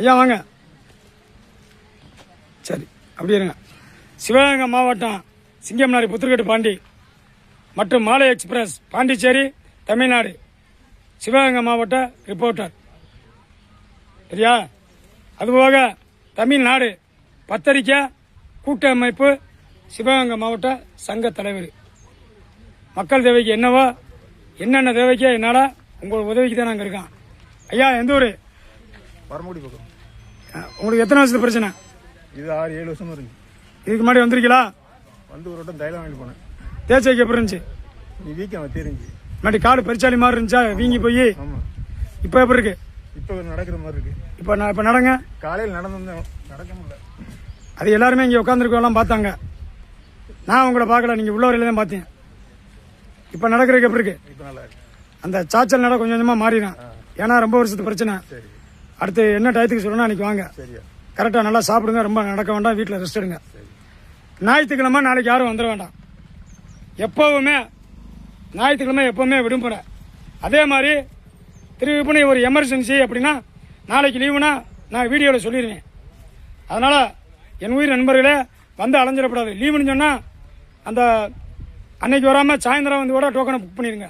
ஐயா வாங்க. சரி அப்படி இருங்க. சிவகங்கை மாவட்டம் சிங்கம்னாரி புத்திரக்கட்டு பாண்டி மற்றும் மாலை எக்ஸ்பிரஸ் பாண்டிச்சேரி தமிழ்நாடு சிவகங்கை மாவட்ட ரிப்போர்ட்டர் சரியா. அதுபோக தமிழ்நாடு பத்திரிக்கை கூட்டமைப்பு சிவகங்கை மாவட்ட சங்க தலைவர். மக்கள் தேவைக்கு என்னவோ என்னென்ன தேவைக்கோ என்னால் உங்களோட உதவிக்கு தான் நாங்கள் இருக்கோம். ஐயா எந்த ஊர்? வரமுடி பக்கம். உங்களுக்கு எத்தனை வருஷத்து பிரச்சனை? இது 6-7 வருஷமா இருக்கு. இதுக்கு முன்னாடி வந்திருக்கீங்களா? வந்து ஒரு வட்டம் தைலம் வாங்கிட்டு போனேன். தேய்ச்சைக்கு எப்படி இருந்துச்சு? நீ வீக்கம் தெரிஞ்சு முன்னாடி காடு பெருச்சாலி மாதிரி இருந்துச்சா வீங்கி போய்? ஆமாம். இப்போ எப்படி இருக்கு? இப்போ நடக்கிற மாதிரி இருக்கு. இப்போ நடங்க. காலையில் நடந்து நடக்க முடியல. அது எல்லாருமே இங்கே உட்காந்துருக்கெல்லாம் பார்த்தாங்க. நான் உங்களை பார்க்கல, நீங்கள் உள்ளவரையில தான் பார்த்தேன். இப்போ நடக்கிறதுக்கு எப்படி இருக்கு? இப்போ நல்லா இருக்கு. அந்த சாச்சல் நட கொஞ்சம் கொஞ்சமாக மாறிடும். ஏன்னா ரொம்ப வருஷத்து பிரச்சனை. சரி. அடுத்து என்ன டயத்துக்கு சொல்லணும் அன்றைக்கி வாங்க. சரியா. கரெக்டாக நல்லா சாப்பிடுங்க, ரொம்ப நடக்க வேண்டாம், வீட்டில் ரெஸ்ட் எடுங்க. ஞாயிற்றுக்கிழமை நாளைக்கு யாரும் வந்துட வேண்டாம். எப்போவுமே ஞாயிற்றுக்கிழமை எப்போவுமே விடுமுறை. அதே மாதிரி திருப்பி ஒரு எமர்ஜென்சி அப்படின்னா நாளைக்கு லீவுனா நான் வீடியோவில் சொல்லிடுவேன். அதனால் என் உயிர் நண்பர்களே வந்து அலைஞ்சிடக்கூடாது. லீவுன்னு சொன்னால் அந்த அன்னைக்கு வராமல் சாயந்தரம் வந்து கூட டோக்கனை புக் பண்ணிடுங்க.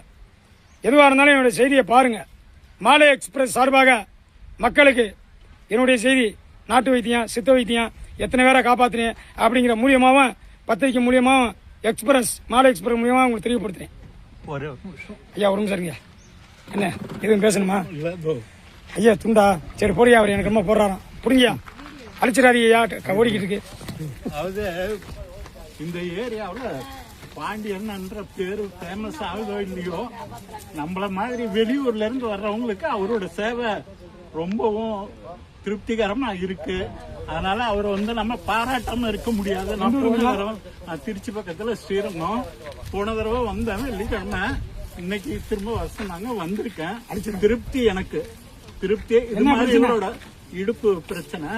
எதுவாக இருந்தாலும் என்னுடைய செய்தியை பாருங்கள். மாலை எக்ஸ்பிரஸ் சார்பாக மக்களுக்கு என்னுடைய செய்தி நாட்டு வைத்தியம் சித்த வைத்தியம் எத்தனை பேரை காப்பாற்றினேன் அப்படிங்கிற மூலியமாகவும் பத்திரிக்கை மூலியமாகவும் எக்ஸ்பிரஸ் மாலை எக்ஸ்பிரஸ் மூலியமாக உங்களுக்கு தெரியப்படுத்துறேன். ஐயா ஒரு நிமிஷம் இருங்க. என்ன எதுவும் பேசணுமா? ஐயா துண்டா சரி போடியா, அவர் எனக்கு ரொம்ப போடுறாராம். புரிஞ்சியா அழிச்சிடாதீங்கய்யா, ஓடிக்கிட்டு இருக்கு. அதாவது இந்த ஏரியாவில் பாண்டியன் என்ற பேரு ஃபேமஸ் ஆகுதோ இல்லையோ, நம்மள மாதிரி வெளியூர்ல இருந்து வர்றவங்களுக்கு அவரோட சேவை ரொம்பவும் திருப்திகரமா இருக்கு. அதனால அவர் வந்து நம்ம பாராட்டாம இருக்க முடியாது. நான் போன தடவை நான் திருச்சி பக்கத்துல ஸ்ரீரங்கம் போன தடவை வந்தேன் வெள்ளிக்கிழமை. இன்னைக்கு திரும்ப வருஷம் நாங்க வந்திருக்கேன். திருப்தி எனக்கு திருப்தி. இது மாதிரி இவரோட இடுப்பு பிரச்சனை,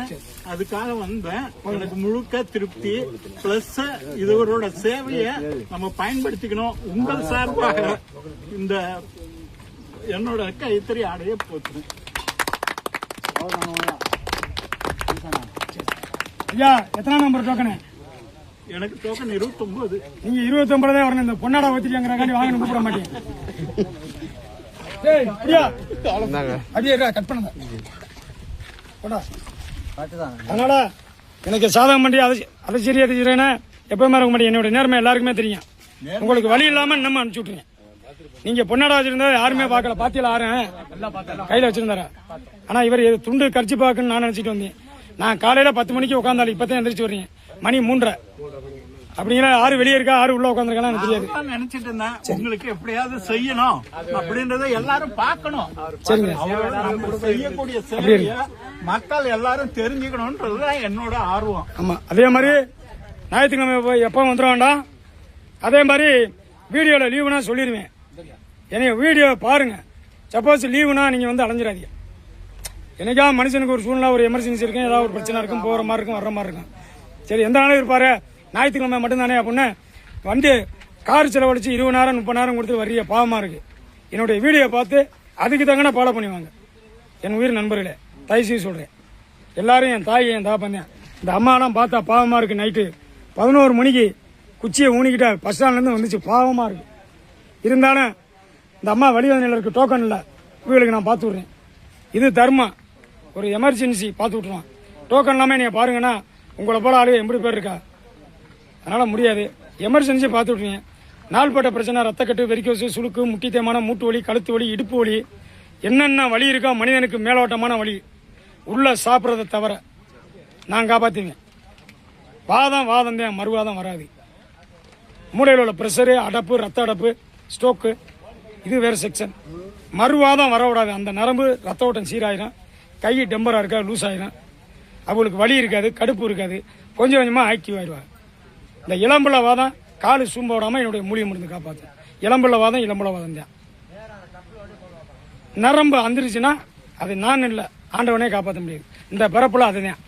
அதுக்காக வந்தேன். எனக்கு முழுக்க திருப்தி. பிளஸ் இதுவரோட சேவையை நம்ம பயன்படுத்திக்கணும். உங்கள் சார்பாக இந்த என்னோட கைத்தறி ஆடையை போச்சுறேன். ஐயா எத்தனை நம்பர் டோக்கனு? எனக்கு டோக்கன் 29. நீங்க 29 தான் வரணும். இந்த பொன்னாடா வச்சிருக்காங்க வாங்கணும் கூப்பிட மாட்டேன். கட் பண்ண அதனால எனக்கு சாதகம் பண்ணி அதை சரியா தெரிஞ்சுறேன்னா எப்பவுமே இருக்க மாட்டேன். என்னோட நேர்மை எல்லாருக்குமே தெரியும். உங்களுக்கு வழி இல்லாம நம்ம அனுப்பிச்சு விட்டுருங்க. நீங்க பொன்னாடா வச்சிருந்தா யாருமே பார்க்கல. பாத்தியில ஆறேன் கையில வச்சிருந்தாரு. ஆனா இவர் துண்டு கரிச்சு பாக்குன்னு நான் நினைச்சிட்டு வந்தேன். நான் காலையில 10 மணிக்கு உட்காந்தாலும் இப்பதான் எந்திரிச்சு வர்றீங்க. மணி 3:30 அப்படிங்கிற 6 வெளியே இருக்கா 6 உள்ள உட்காந்துருக்கலாம் எனக்கு தெரியாது. நினைச்சிட்டு இருந்தேன் உங்களுக்கு எப்படியாவது செய்யணும் அப்படின்றத எல்லாரும் பார்க்கணும். செய்யக்கூடிய சேவையை மக்கள் எல்லாரும் தெரிஞ்சுக்கணும்ன்றதுதான் என்னோட ஆர்வம். ஆமா அதே மாதிரி ஞாயிற்றுக்கிழமை எப்போ வந்துட வேண்டாம். அதே மாதிரி வீடியோல லீவுனா சொல்லிடுவேன். என்னைய வீடியோ பாருங்க. சப்போஸ் லீவுனா நீங்க வந்து அலைஞ்சிடாதீங்க. என்னைக்கா மனுஷனுக்கு ஒரு சூழ்நிலை ஒரு எமர்ஜென்சி இருக்கும், ஏதாவது ஒரு பிரச்சனை இருக்கும், போற மாதிரி இருக்கும், வர்ற மாதிரி இருக்கும். சரி எந்த நாளும் இருப்பாரு, ஞாயிற்றுக்கிழமை மட்டும்தானே அப்படின்னு வந்து கார் செலவழிச்சு 20,000 30,000 கொடுத்து வர்றிய பாவமா இருக்கு. என்னுடைய வீடியோ பார்த்து அதுக்கு தங்கன ஃபாலோ பண்ணுவாங்க. என் உயிர் நண்பர்களே தயவுசெய்து சொல்றேன். எல்லாரும் என் தாய் என் தாப்பன் தான். இந்த அம்மாலாம் பார்த்தா பாவமா இருக்கு. நைட்டு 11 மணிக்கு குச்சியை ஊனிக்கிட்ட பஸ் ஸ்டாண்ட்லேருந்து வந்துச்சு. பாவமா இருக்கு. இருந்தாலும் இந்த அம்மா வழிவதனையில் இருக்கு, டோக்கன் இல்லை, இவங்களுக்கு நான் பார்த்து விட்றேன். இது தர்மம். ஒரு எமர்ஜென்சி பார்த்து விட்டுருவான். டோக்கன் இல்லாமல் நீங்கள் பாருங்கன்னா உங்களை போல ஆளு 80 பேர் இருக்கா. அதனால் முடியாது. எமர்ஜென்சி பார்த்து விட்ருவீங்க. நாள்பட்ட பிரச்சனை, ரத்தக்கட்டு, வெறிக்கோசு, சுளுக்கு, முட்டி தேய்மானம், மூட்டு வலி, கழுத்து வலி, இடுப்பு வலி, என்னென்ன வலி இருக்கோ மனிதனுக்கு மேலோட்டமான வலி உள்ள சாப்பிட்றதை தவிர நான் காப்பாற்றுவேன். வாதம் தான், மறுவாதம் வராது. மூளையில் உள்ள ப்ரெஷரு, அடப்பு, ரத்த அடப்பு, ஸ்ட்ரோக்கு இது வேறு செக்ஷன். மறுவாதம் வரக்கூடாது. அந்த நரம்பு ரத்த ஓட்டம் சீராயிரும். கை டெம்பராக இருக்கா லூஸ் ஆயிரும். அவங்களுக்கு வலி இருக்காது, கடுப்பு இருக்காது, கொஞ்சம் கொஞ்சமாக ஆக்டிவ் ஆயிடுவாங்க. இந்த இளம்புள்ள வாதம் காலு சூம்ப விடாமல் என்னுடைய மூலிகை மருந்து காப்பாற்று. இளம்புள்ள வாதம் தான். நரம்பு அந்திருச்சுன்னா அது நான் இல்லை, ஆண்டவனே காப்பாற்ற முடியாது. இந்த பிறப்புல அதுதான்.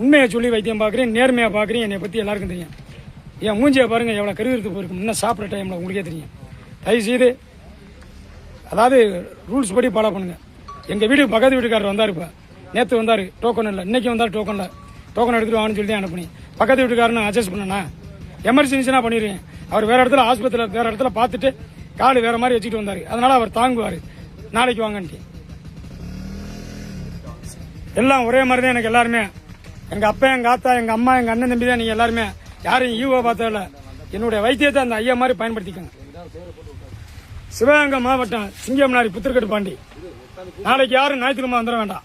உண்மையை சொல்லி வைத்தியம் பார்க்குறேன், நேர்மையாக பார்க்குறேன். என்னை பற்றி எல்லாருக்கும் தெரியும். என் மூஞ்சியை பாருங்க எவ்வளோ கருவிருத்து போயிருக்கும். இன்னும் சாப்பிட்ற டைமில் உங்களுக்கே தெரியும். தயவுசெய்து அதாவது ரூல்ஸ் படி ஃபாலோ பண்ணுங்க. எங்கள் வீட்டுக்கு பக்கத்து வீட்டுக்காரர் வந்தார். இப்போ நேற்று வந்தார், டோக்கன் இல்லை. இன்னைக்கு வந்தார், டோக்கன் இல்லை. டோக்கன் எடுத்துட்டு வாங்கன்னு சொல்லி அனுப்புனேன். பக்கத்து வீட்டுக்காரன்னு அட்ஜஸ்ட் பண்ணேண்ணா, எமர்ஜென்சினா பண்ணிடுவேன். அவர் வேற இடத்துல ஆஸ்பத்திரியில் வேற இடத்துல பார்த்துட்டு காடு வேற மாதிரி வச்சுட்டு வந்தார். அதனால அவர் தாங்குவார். நாளைக்கு வாங்கன்ட்டு எல்லாம் ஒரே மாதிரி தான் எனக்கு எல்லாருமே. எங்க அப்பா, எங்க ஆத்தா, எங்க அம்மா, எங்க அண்ணன் தம்பி தான். நீங்க எல்லாருமே யாரையும் ஈவோ பார்த்ததில்ல. என்னுடைய வைத்தியத்தை அந்த ஐயா மாதிரி பயன்படுத்திக்கோங்க. சிவகங்கை மாவட்டம் சிங்கம்னாரி புத்திரக்கட்டு பாண்டி. நாளைக்கு யாரும் ஞாயிற்றுக்கிழமை வந்துட வேண்டாம்.